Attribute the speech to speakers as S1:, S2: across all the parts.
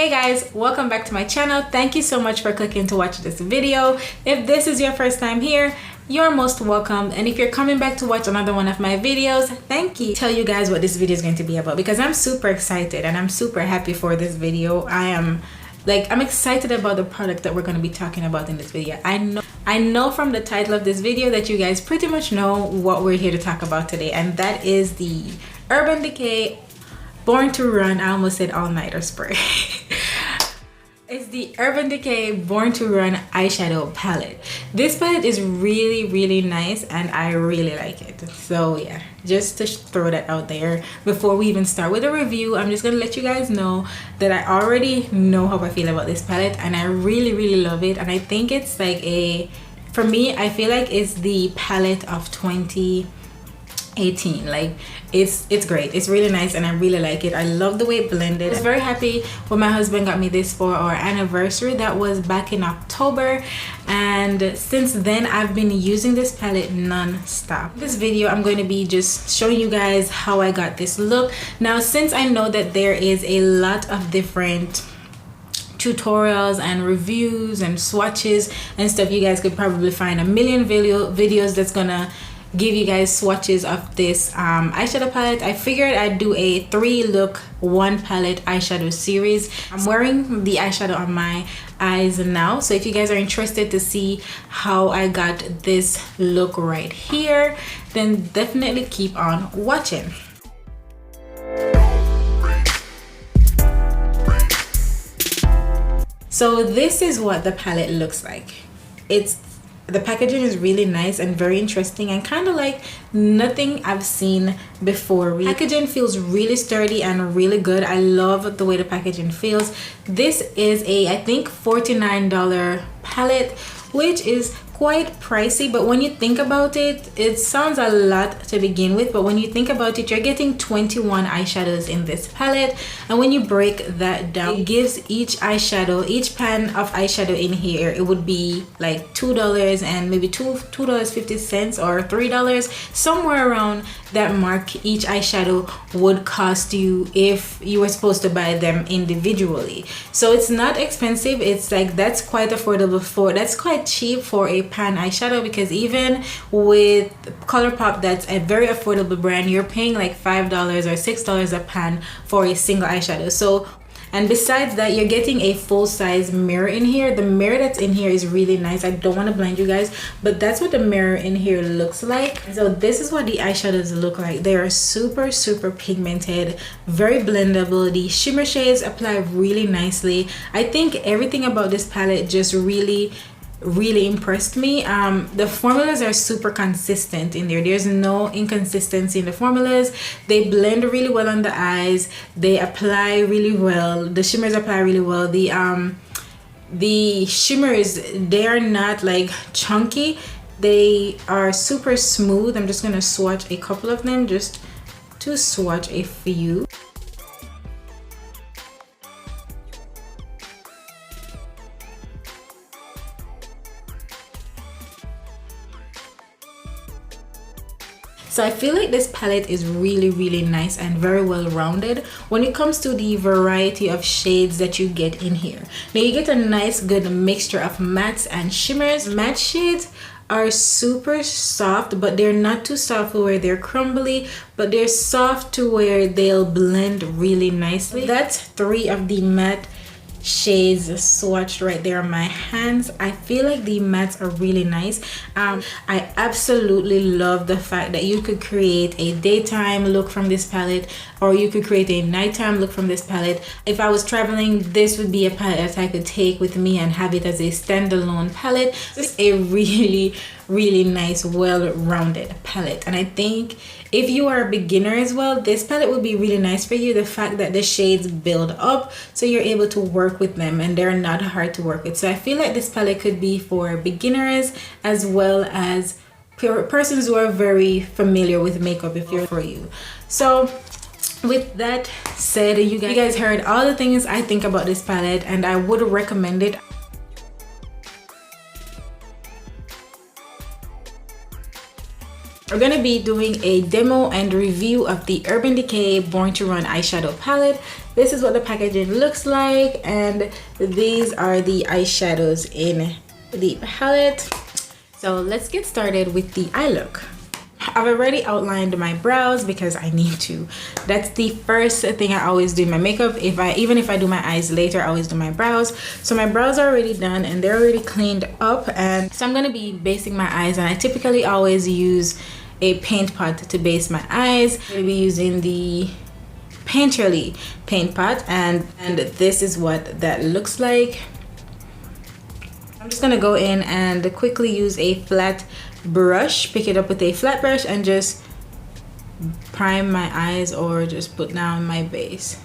S1: Hey guys, welcome back to my channel. Thank you so much for clicking to watch this video. If this is your first time here, you're most welcome, and if you're coming back to watch another one of my videos, thank you. Tell you guys what this video is going to be about because I'm super excited and I'm super happy for this video. I'm excited about the product that we're going to be talking about in this video. I know from the title of this video that you guys pretty much know what we're here to talk about today, and that is the Urban Decay Born to Run, I almost said all-nighter spray. It's the Urban Decay Born to Run eyeshadow palette. This palette is really nice and I really like it. So yeah, just to throw that out there before we even start with the review, I'm just gonna let you guys know that I already know how I feel about this palette and I really love it. And I think it's like for me, I feel like it's the palette of 2018. Like it's great, it's really nice and I really like it. I love the way it blended. I was very happy when my husband got me this for our anniversary. That was back in October, and since then I've been using this palette non-stop. This video I'm going to be just showing you guys how I got this look. Now, since I know that there is a lot of different tutorials and reviews and swatches and stuff, you guys could probably find a million videos that's gonna give you guys swatches of this eyeshadow palette. I figured I'd do a 3-look 1 palette eyeshadow series. I'm wearing the eyeshadow on my eyes now, so if you guys are interested to see how I got this look right here, then definitely keep on watching. So this is what the palette looks like. The packaging is really nice and very interesting and kind of like nothing I've seen before. Packaging feels really sturdy and really good. I love the way the packaging feels. This is I think $49 palette, which is quite pricey, but when you think about it, it sounds a lot to begin with, but when you think about it, you're getting 21 eyeshadows in this palette, and when you break that down, it gives each pan of eyeshadow in here, it would be like $2 and maybe $2.50 or $3, somewhere around that mark. Each eyeshadow would cost you if you were supposed to buy them individually. So it's not expensive. It's like that's quite affordable that's quite cheap for a pan eyeshadow, because even with ColourPop, that's a very affordable brand, you're paying like $5 or $6 a pan for a single eyeshadow. So, and besides that, you're getting a full-size mirror in here. The mirror that's in here is really nice. I don't want to blind you guys, but that's what the mirror in here looks like. So this is what the eyeshadows look like. They are super pigmented, very blendable. The shimmer shades apply really nicely. I think everything about this palette just really impressed me. The formulas are super consistent in there. There's no inconsistency in the formulas. They blend really well on the eyes. They apply really well. The shimmers apply really well. The shimmers, they are not like chunky. They are super smooth. I'm just gonna swatch a couple of them just to swatch a few. So I feel like this palette is really nice and very well rounded when it comes to the variety of shades that you get in here. Now you get a nice good mixture of mattes and shimmers. Matte shades are super soft, but they're not too soft where they're crumbly, but they're soft to where they'll blend really nicely. That's 3 of the matte shades swatched right there on my hands. I feel like the mattes are really nice. I absolutely love the fact that you could create a daytime look from this palette, or you could create a nighttime look from this palette. If I was traveling, this would be a palette that I could take with me and have it as a standalone palette. It's a really nice, well-rounded palette, and I think if you are a beginner as well, this palette would be really nice for you. The fact that the shades build up, so you're able to work with them and they're not hard to work with. So I feel like this palette could be for beginners as well as persons who are very familiar with makeup, if you're for you. So with that said, you guys heard all the things I think about this palette, and I would recommend it. We're gonna be doing a demo and review of the Urban Decay Born to Run eyeshadow palette. This is what the packaging looks like, and these are the eyeshadows in the palette. So let's get started with the eye look. I've already outlined my brows because I need to. That's the first thing I always do in my makeup. Even if I do my eyes later, I always do my brows. So my brows are already done and they're already cleaned up, and so I'm gonna be basing my eyes, and I typically always use a paint pot to base my eyes. I'm gonna be using the Painterly paint pot, and this is what that looks like. I'm just gonna go in and quickly use a flat brush, pick it up with a flat brush, and just prime my eyes or just put down my base.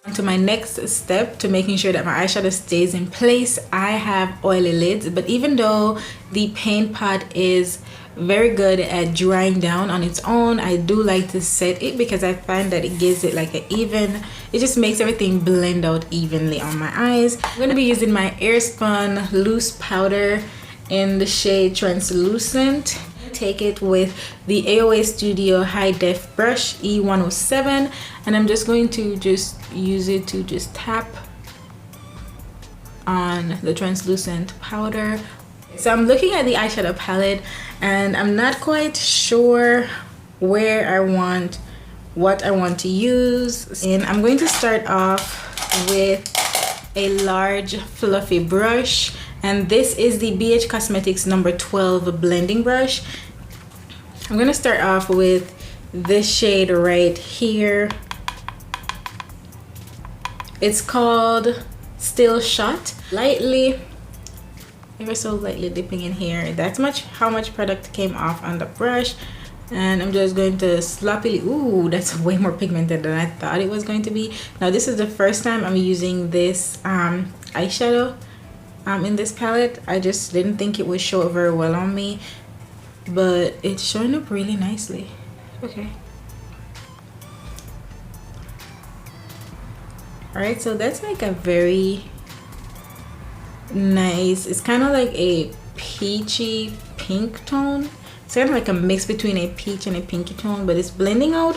S1: On to my next step, to making sure that my eyeshadow stays in place. I have oily lids, but even though the paint pot is very good at drying down on its own, I do like to set it because I find that it gives it like an even, it just makes everything blend out evenly on my eyes. I'm going to be using my Airspun loose powder in the shade Translucent. Take it with the AOA Studio High Def brush E107, and I'm just going to just use it to just tap on the translucent powder. So I'm looking at the eyeshadow palette and I'm not quite sure what I want to use, and I'm going to start off with a large fluffy brush, and this is the BH Cosmetics number 12 blending brush. I'm going to start off with this shade right here. It's called Still Shot. Ever so lightly dipping in here. That's how much product came off on the brush, and I'm just going to sloppily, ooh, that's way more pigmented than I thought it was going to be. Now this is the first time I'm using this eyeshadow in this palette. I just didn't think it would show up very well on me, but it's showing up really nicely. Okay. Alright, so that's like a very nice, it's kind of like a peachy pink tone. It's kind of like a mix between a peach and a pinky tone, but it's blending out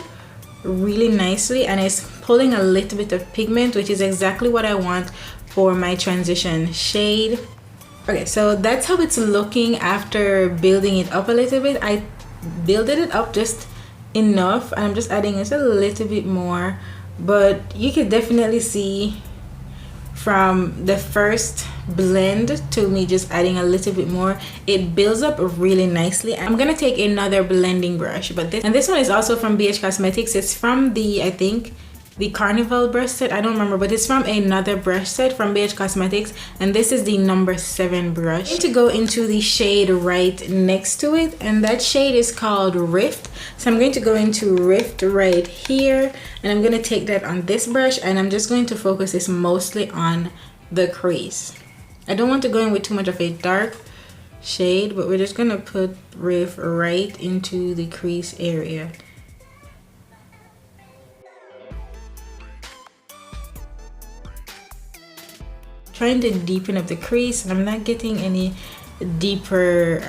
S1: really nicely, and it's pulling a little bit of pigment, which is exactly what I want for my transition shade. Okay, so that's how it's looking after building it up a little bit. I builded it up just enough, and I'm just adding just a little bit more, but you can definitely see from the first blend to me just adding a little bit more, it builds up really nicely. I'm gonna take another blending brush, but this one is also from BH Cosmetics. It's from I think the Carnival brush set, I don't remember, but it's from another brush set from BH Cosmetics, and this is the number 7 brush. I'm going to go into the shade right next to it, and that shade is called Rift. So I'm going to go into Rift right here, and I'm going to take that on this brush, and I'm just going to focus this mostly on the crease. I don't want to go in with too much of a dark shade, but we're just going to put Rift right into the crease area. Trying to deepen up the crease, and I'm not getting any deeper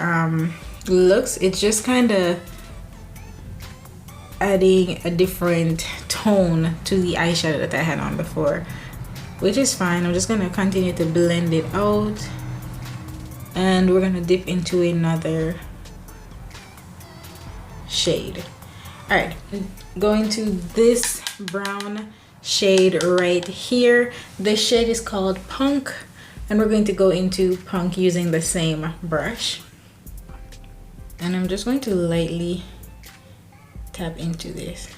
S1: looks. It's just kind of adding a different tone to the eyeshadow that I had on before, which is fine. I'm just gonna continue to blend it out, and we're gonna dip into another shade. All right, going to this brown shade right here. The shade is called Punk, and we're going to go into Punk using the same brush, and I'm just going to lightly tap into this.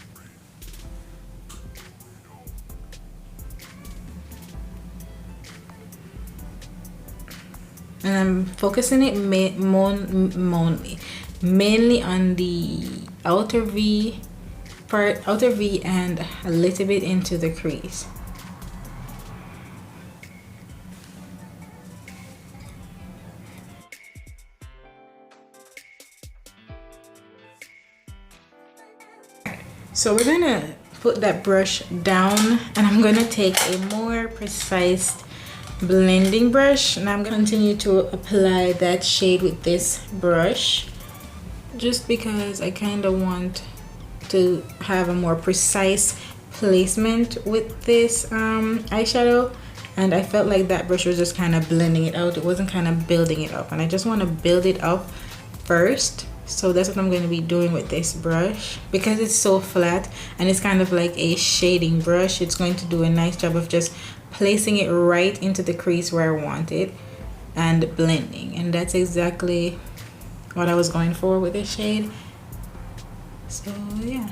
S1: And I'm focusing it mainly on the outer V and a little bit into the crease. So we're gonna put that brush down, and I'm gonna take a more precise blending brush, and I'm gonna continue to apply that shade with this brush just because I kind of want to have a more precise placement with this eyeshadow, and I felt like that brush was just kind of blending it out. It wasn't kind of building it up, and I just want to build it up first. So that's what I'm going to be doing with this brush. Because it's so flat and it's kind of like a shading brush, it's going to do a nice job of just placing it right into the crease where I want it and blending. And that's exactly what I was going for with this shade. So yeah,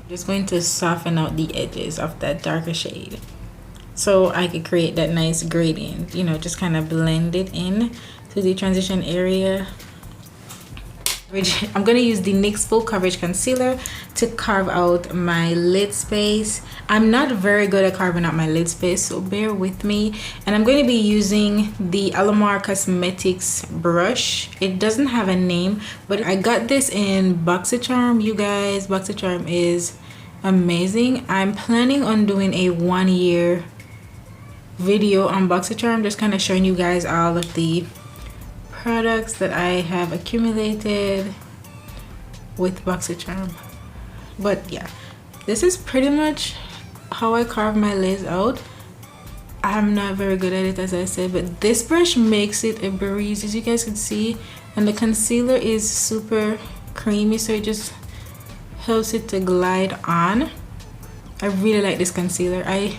S1: just going to soften out the edges of that darker shade so I could create that nice gradient, you know, just kind of blend it in to the transition area. I'm going to use the NYX Full Coverage Concealer to carve out my lid space. I'm not very good at carving out my lid space, so bear with me. And I'm going to be using the Alamar Cosmetics brush. It doesn't have a name, but I got this in BoxyCharm. You guys, BoxyCharm is amazing. I'm planning on doing a 1-year video on BoxyCharm, just kind of showing you guys all of the products that I have accumulated with BoxyCharm. But yeah, this is pretty much how I carve my lids out. I'm not very good at it, as I said, but this brush makes it a breeze, as you guys can see, and the concealer is super creamy, so it just helps it to glide on. I really like this concealer. I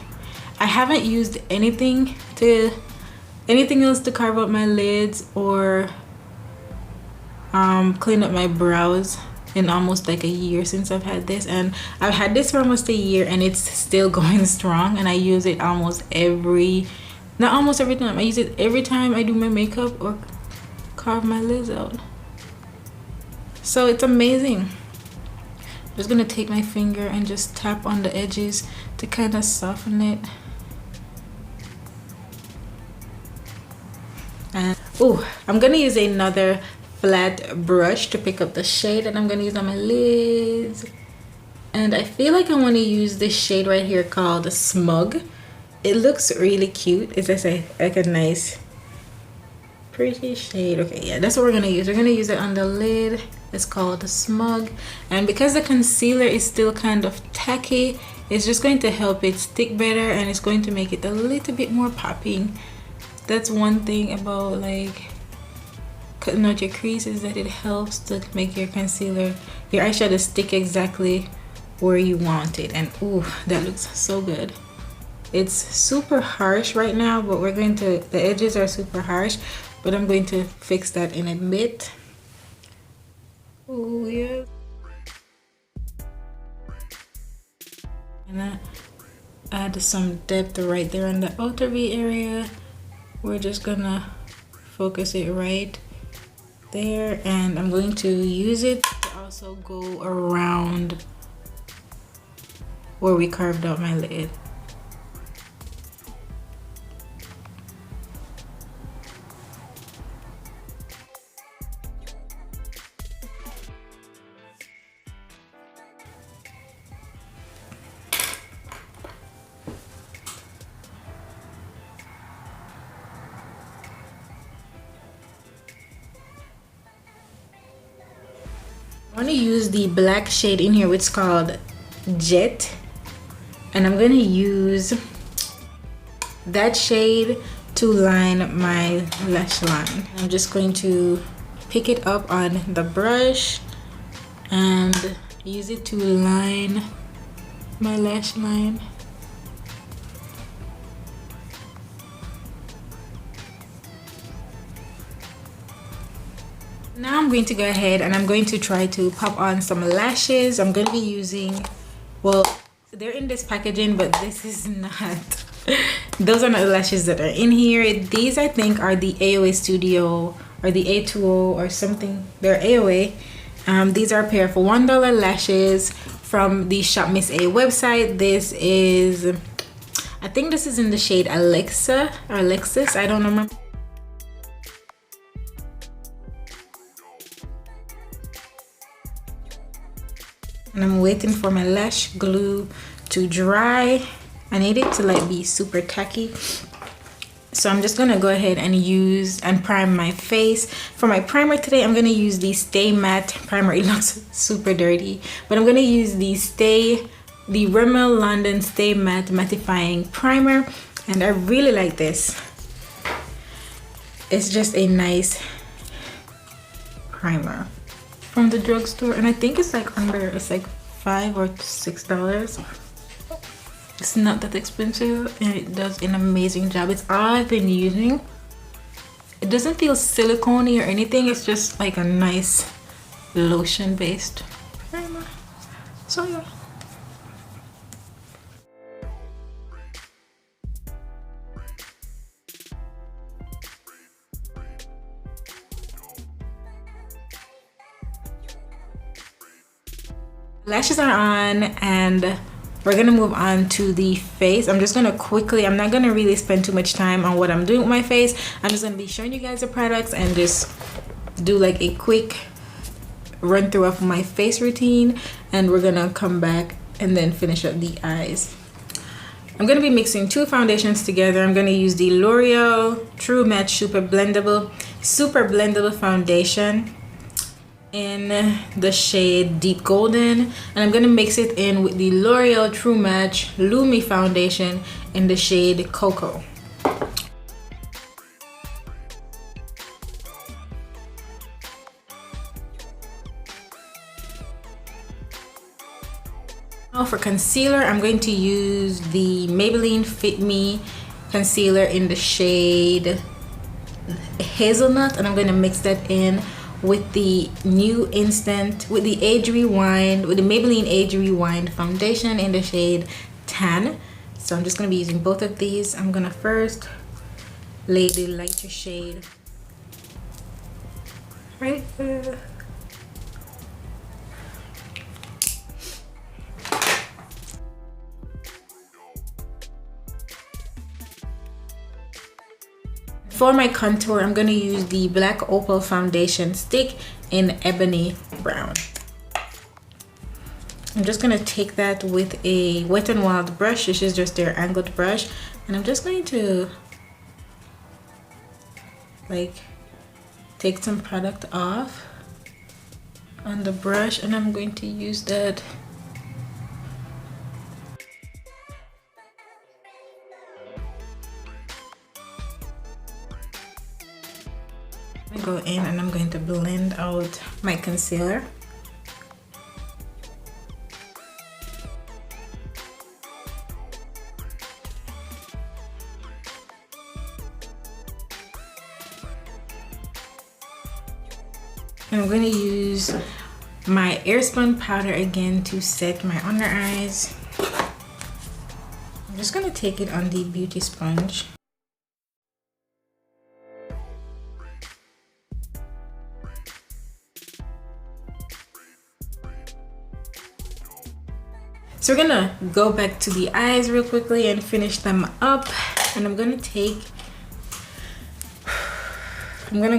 S1: haven't used anything else to carve out my lids or clean up my brows in almost like a year since I've had this, and I've had this for almost a year and it's still going strong, and I use it not almost every time, I use it every time I do my makeup or carve my lids out. So it's amazing. I'm just gonna take my finger and just tap on the edges to kind of soften it. And I'm gonna use another flat brush to pick up the shade that I'm gonna use on my lids, and I feel like I want to use this shade right here called Smug. It looks really cute. It's just like a nice pretty shade. Okay, yeah, that's what we're gonna use. We're gonna use it on the lid. It's called Smug, and because the concealer is still kind of tacky, it's just going to help it stick better, and it's going to make it a little bit more popping. That's one thing about like cutting out your creases, that it helps to make your concealer, your eyeshadow stick exactly where you want it. And that looks so good. It's super harsh right now, but the edges are super harsh, but I'm going to fix that in a bit. Oh yeah. And I add some depth right there in the outer V area. We're just gonna focus it right there, and I'm going to use it to also go around where we carved out my lid. I want to use the black shade in here, which is called Jet, and I'm going to use that shade to line my lash line. I'm just going to pick it up on the brush and use it to line my lash line. Now I'm going to go ahead and I'm going to try to pop on some lashes. I'm going to be using, well, they're in this packaging, but this is not, those are not the lashes that are in here. These I think are the AOA Studio or the A20 or something. They're AOA. These are a pair for $1 lashes from the Shop Miss A website. This is, I think this is in the shade Alexa or Alexis, I don't remember. And I'm waiting for my lash glue to dry. I need it to like be super tacky So I'm just gonna go ahead and use and prime my face. For my primer today, I'm gonna use the Stay Matte primer. It looks super dirty, but I'm gonna use the Rimmel London Stay Matte Mattifying Primer, and I really like this. It's just a nice primer from the drugstore, and I think it's like it's like $5 or $6. It's not that expensive, and it does an amazing job. It's all I've been using. It doesn't feel silicone-y or anything. It's just like a nice lotion based primer. So yeah. Lashes are on, and we're gonna move on to the face. I'm just gonna quickly, I'm not gonna really spend too much time on what I'm doing with my face. I'm just gonna be showing you guys the products and just do like a quick run through of my face routine, and we're gonna come back and then finish up the eyes. I'm gonna be mixing two foundations together. I'm gonna use the L'Oreal True Match Super Blendable Foundation in the shade Deep Golden, and I'm gonna mix it in with the L'Oreal True Match Lumi Foundation in the shade Cocoa. Now for concealer, I'm going to use the Maybelline Fit Me concealer in the shade Hazelnut, and I'm going to mix that in with the with the Maybelline Age Rewind foundation in the shade Tan. So I'm just going to be using both of these. I'm going to first lay the lighter shade right there. For my contour, I'm going to use the Black Opal foundation stick in Ebony Brown. I'm just going to take that with a Wet n Wild brush. This is just their angled brush, and I'm just going to like take some product off on the brush, and I'm going to use that go in, and I'm going to blend out my concealer. And I'm going to use my Airspun powder again to set my under eyes. I'm just going to take it on the beauty sponge. So we're gonna go back to the eyes real quickly and finish them up, and I'm gonna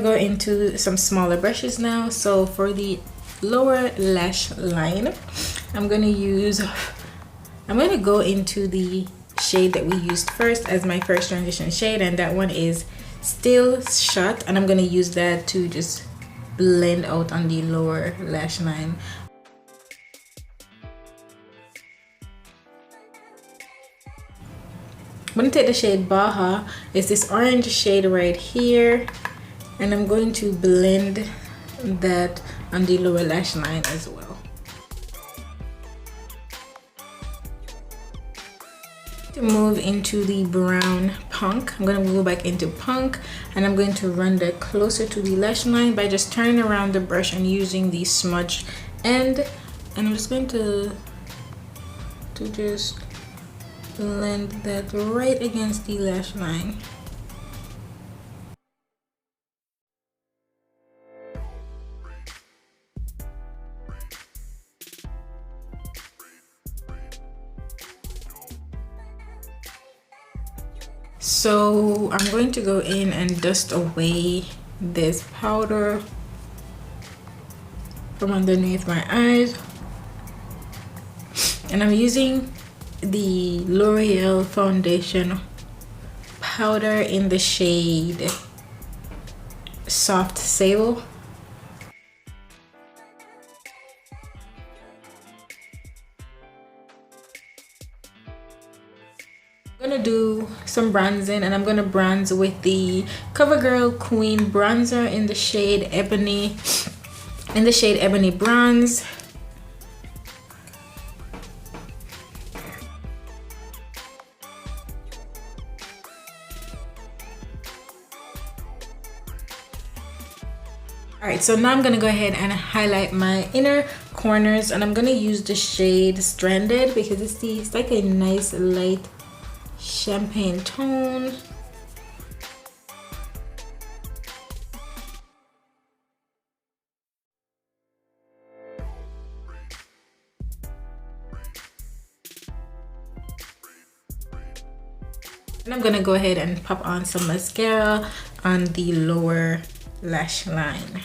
S1: go into some smaller brushes now. So for the lower lash line, I'm gonna go into the shade that we used first as my first transition shade, and that one is Still Shut, and I'm gonna use that to just blend out on the lower lash line. I'm going to take the shade Baja. It's this orange shade right here, and I'm going to blend that on the lower lash line as well. To move into the brown Punk, I'm going to go back into Punk, and I'm going to run that closer to the lash line by just turning around the brush and using the smudge end, and I'm just going to just blend that right against the lash line. So I'm going to go in and dust away this powder from underneath my eyes, and I'm using the L'Oreal foundation powder in the shade Soft Sable. I'm gonna do some bronzing, and I'm gonna bronze with the CoverGirl Queen bronzer in the shade Ebony. Bronze. Alright, so now I'm gonna go ahead and highlight my inner corners, and I'm gonna use the shade Stranded because it's like a nice light champagne tone. And I'm gonna go ahead and pop on some mascara on the lower lash line.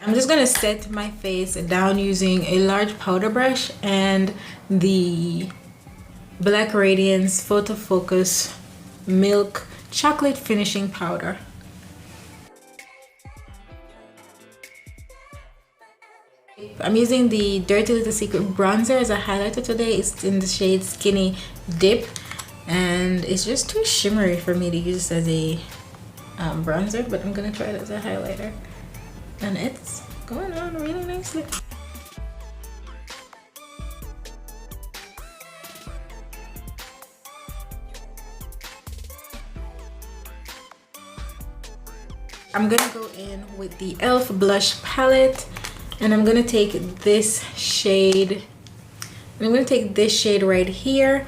S1: I'm just gonna set my face down using a large powder brush and the Black Radiance Photo Focus Milk Chocolate Finishing Powder. I'm using the Dirty Little Secret bronzer as a highlighter today. It's in the shade Skinny Dip, and it's just too shimmery for me to use as a bronzer, but I'm gonna try it as a highlighter, and it's going on really nicely. I'm gonna go in with the e.l.f. blush palette, and I'm gonna take this shade, right here.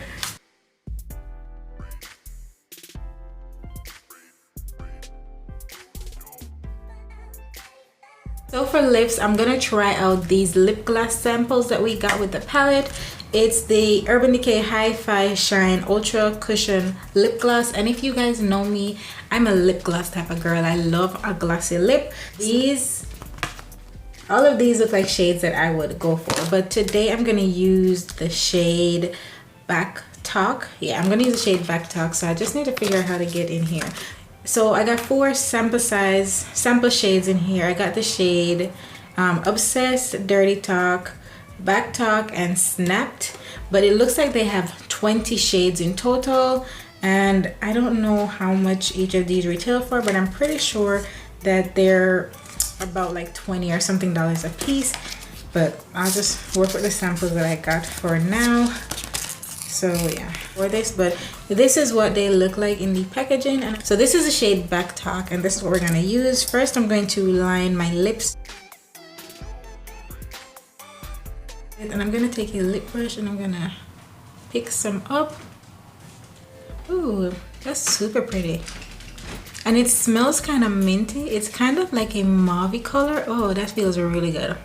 S1: So for lips, I'm gonna try out these lip gloss samples that we got with the palette. It's the Urban Decay Hi-Fi Shine Ultra Cushion Lip Gloss, and if you guys know me, I'm a lip gloss type of girl. I love a glossy lip. All of these look like shades that I would go for, but today I'm gonna use the shade Back Talk. Yeah, I'm gonna use the shade Back Talk, so I just need to figure out how to get in here. So I got 4 sample shades in here. I got the shade Obsessed, Dirty Talk, Back Talk, and Snapped, but it looks like they have 20 shades in total, and I don't know how much each of these retail for, but I'm pretty sure that they're about like $20 or something a piece, but I'll just work with the samples that I got for now. So yeah, for this, but this is what they look like in the packaging. And so this is the shade Back Talk, and this is what we're gonna use. First, I'm going to line my lips, and I'm gonna take a lip brush and I'm gonna pick some up. Ooh, that's super pretty. And it smells kind of minty. It's kind of like a mauve color. Oh, that feels really good.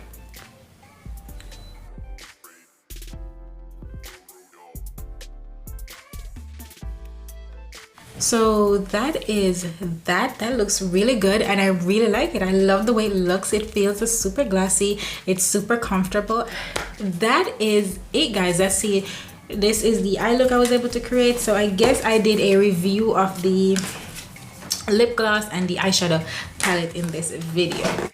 S1: So that looks really good, and I really like it. I love the way it looks. It feels super glossy. It's super comfortable. That is it, guys. That's it. This is the eye look I was able to create. So I guess I did a review of the lip gloss and the eyeshadow palette in this video.